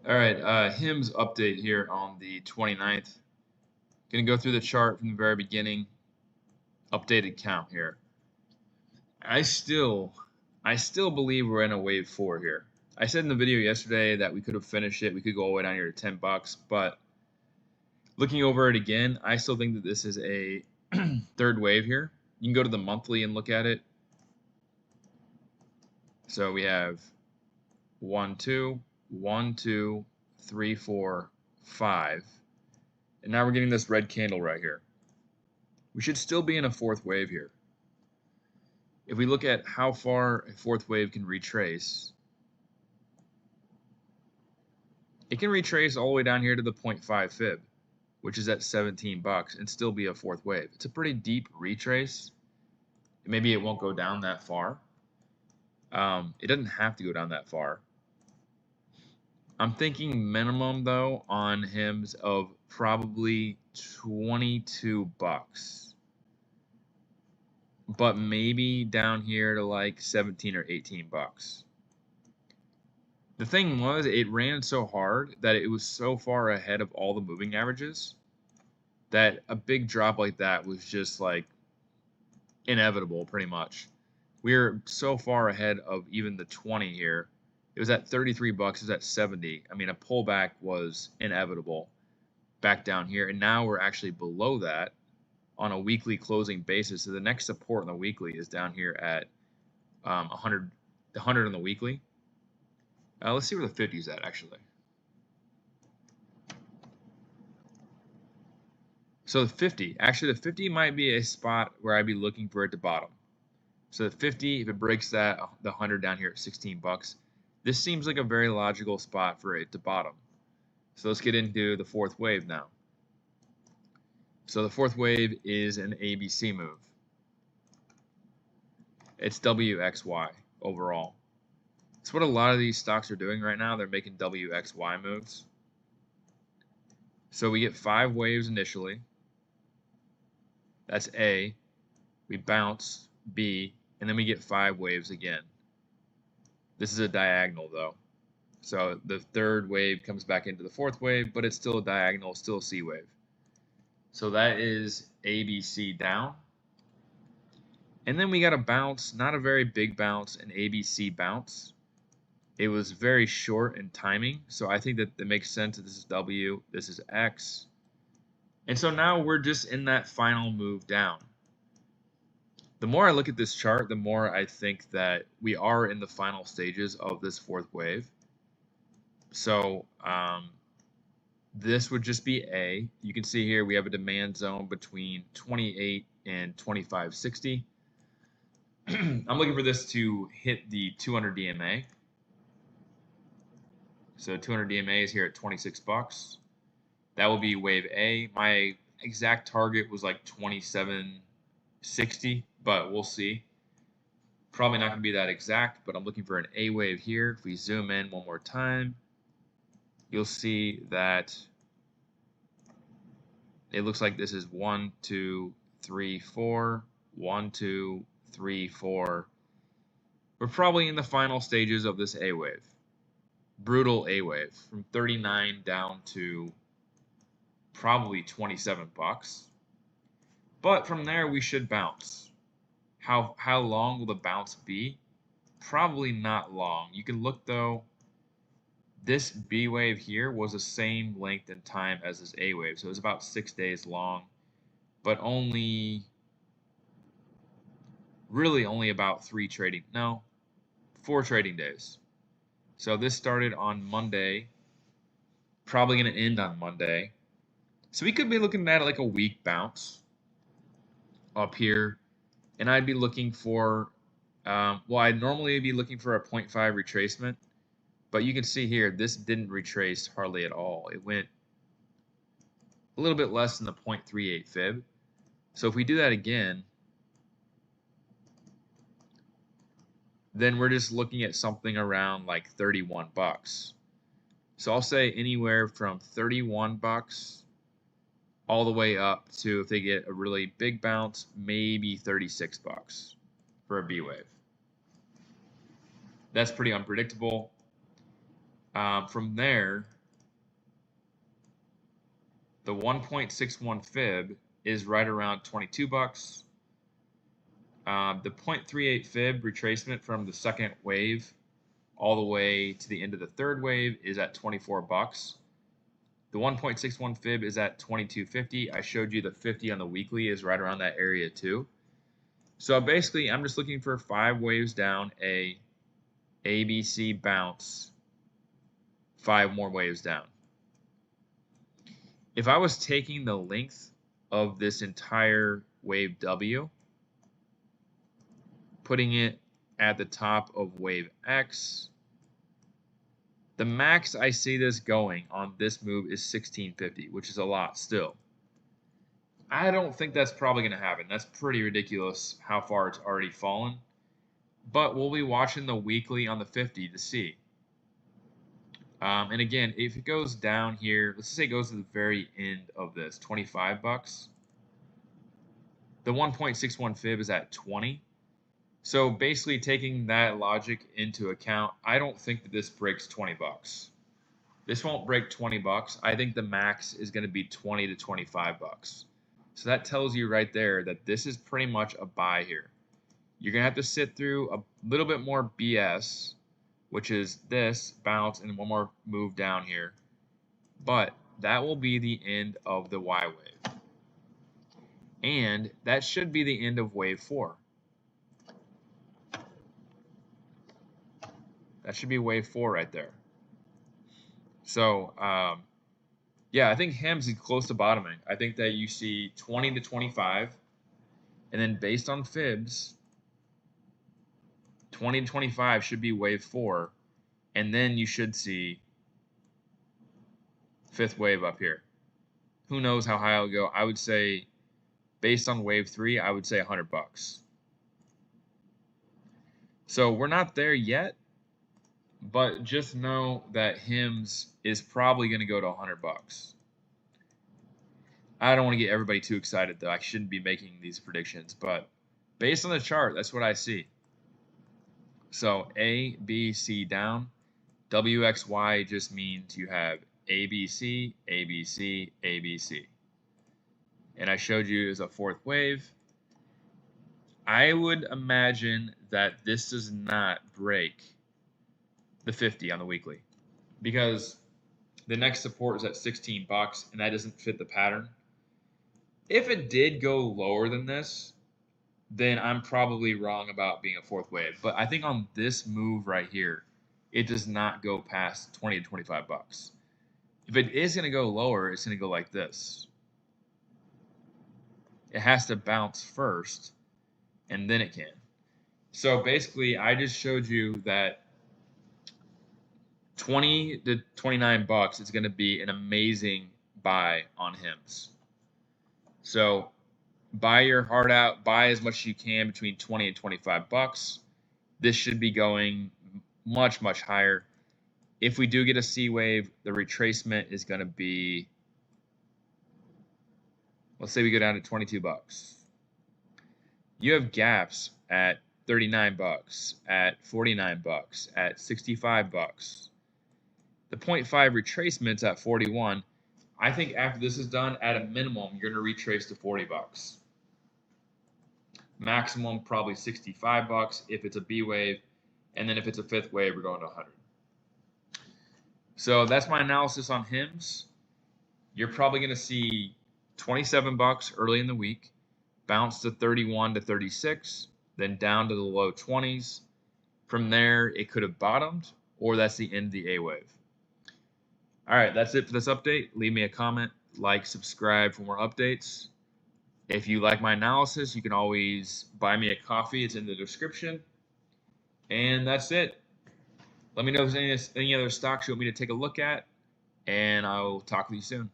All right, HIMS update here on the 29th. Gonna go through the chart from the very beginning. Updated count here. I still believe we're in a wave 4 here. I said in the video yesterday that we could have finished it. We could go all the way down here to 10 bucks, but looking over it again, I still think that this is a third wave here. You can go to the monthly and look at it. So we have 1, 2, 1, 2, 3, 4, 5. And now we're getting this red candle right here. We should still be in a fourth wave here. If we look at how far a fourth wave can retrace, it can retrace all the way down here to the 0.5 fib, which is at 17 bucks, and still be a fourth wave. It's a pretty deep retrace. Maybe it won't go down that far. It doesn't have to go down that far. I'm thinking minimum though on HIMS of probably 22 bucks, but maybe down here to like 17 or 18 bucks. The thing was, it ran so hard that it was so far ahead of all the moving averages that a big drop like that was just like inevitable pretty much. We're so far ahead of even the 20 here. It was at 33 bucks, it was at 70. I mean, a pullback was inevitable back down here, and now we're actually below that on a weekly closing basis. So the next support in the weekly is down here at 100 on the weekly. Let's see where the 50 is at actually. So the 50, actually the 50 might be a spot where I'd be looking for it to bottom. So the 50, if it breaks that, the 100 down here at 16 bucks, this seems like a very logical spot for it to bottom. So let's get into the fourth wave now. So the fourth wave is an ABC move. It's WXY overall. It's what a lot of these stocks are doing right now. They're making WXY moves. So we get 5 waves initially. That's A. We bounce B, and then we get 5 waves again. This is a diagonal though. So the third wave comes back into the fourth wave, but it's still a diagonal, still a C wave. So that is ABC down. And then we got a bounce, not a very big bounce, an ABC bounce. It was very short in timing, so I think that it makes sense that this is W, this is X. And so now we're just in that final move down. The more I look at this chart, the more I think that we are in the final stages of this fourth wave. So this would just be A. You can see here we have a demand zone between 28 and 25.60. I'm looking for this to hit the 200 DMA. So 200 DMA is here at 26 bucks. That will be wave A. My exact target was like 27.60, but we'll see. Probably not going to be that exact, but I'm looking for an A wave here. If we zoom in one more time, you'll see that it looks like this is 1, 2, 3, 4, 1, 2, 3, 4. We're probably in the final stages of this A wave. Brutal A wave from 39 down to probably 27 bucks. But from there we should bounce. How long will the bounce be? Probably not long. You can look though. This B wave here was the same length and time as this A wave, so it was about 6 days long, but really only about 4 trading days. So this started on Monday, probably going to end on Monday. So we could be looking at like a weak bounce up here, and I'd be looking for, I'd normally be looking for a 0.5 retracement. But you can see here, this didn't retrace hardly at all. It went a little bit less than the 0.38 fib. So if we do that again, then we're just looking at something around like 31 bucks. So I'll say anywhere from 31 bucks all the way up to, if they get a really big bounce, maybe 36 bucks for a B wave. That's pretty unpredictable. From there, The 1.61 fib is right around 22 bucks. The 0.38 fib retracement from the second wave all the way to the end of the third wave is at 24 bucks. The 1.61 fib is at 22.50. I showed you the 50 on the weekly is right around that area too. So basically, I'm just looking for 5 waves down, A, B, C, bounce, 5 more waves down. If I was taking the length of this entire wave W, putting it at the top of wave X, the max I see this going on this move is 1650, which is a lot still. I don't think that's probably going to happen. That's pretty ridiculous how far it's already fallen. But we'll be watching the weekly on the 50 to see. And again, if it goes down here, let's say it goes to the very end of this, 25 bucks. The 1.61 fib is at 20. So basically taking that logic into account, I don't think that this breaks 20 bucks. This won't break 20 bucks. I think the max is going to be 20 to 25 bucks. So that tells you right there that this is pretty much a buy here. You're going to have to sit through a little bit more BS, which is this bounce and one more move down here. But that will be the end of the Y wave. And that should be the end of wave 4. That should be wave 4 right there. So, yeah, I think HIMS is close to bottoming. I think that you see 20 to 25, and then based on fibs, 20 to 25 should be wave 4, and then you should see 5th wave up here. Who knows how high it'll go? I would say, based on wave 3, I would say 100 bucks. So we're not there yet, but just know that HIMS is probably going to go to 100 bucks. I don't want to get everybody too excited, though. I shouldn't be making these predictions, but based on the chart, that's what I see. So A, B, C down. WXY just means you have ABC, ABC, ABC. And I showed you as a 4th wave. I would imagine that this does not break the 50 on the weekly, because the next support is at 16 bucks and that doesn't fit the pattern. If it did go lower than this, then I'm probably wrong about being a 4th wave. But I think on this move right here, it does not go past 20 to 25 bucks. If it is going to go lower, it's going to go like this. It has to bounce first, and then it can. So basically, I just showed you that 20 to 29 bucks is going to be an amazing buy on HIMS. So buy your heart out, buy as much as you can between 20 and 25 bucks. This should be going much, much higher. If we do get a C wave, the retracement is going to be, let's say we go down to 22 bucks. You have gaps at 39 bucks, at 49 bucks, at 65 bucks. The 0.5 retracements at 41. I think after this is done, at a minimum, you're going to retrace to 40 bucks. Maximum, probably 65 bucks if it's a B wave. And then if it's a 5th wave, we're going to 100. So that's my analysis on HIMS. You're probably going to see 27 bucks early in the week, bounce to 31 to 36, then down to the low 20s. From there, it could have bottomed, or that's the end of the A wave. All right, that's it for this update. Leave me a comment, like, subscribe for more updates. If you like my analysis, you can always buy me a coffee. It's in the description. And that's it. Let me know if there's any other stocks you want me to take a look at, and I'll talk with you soon.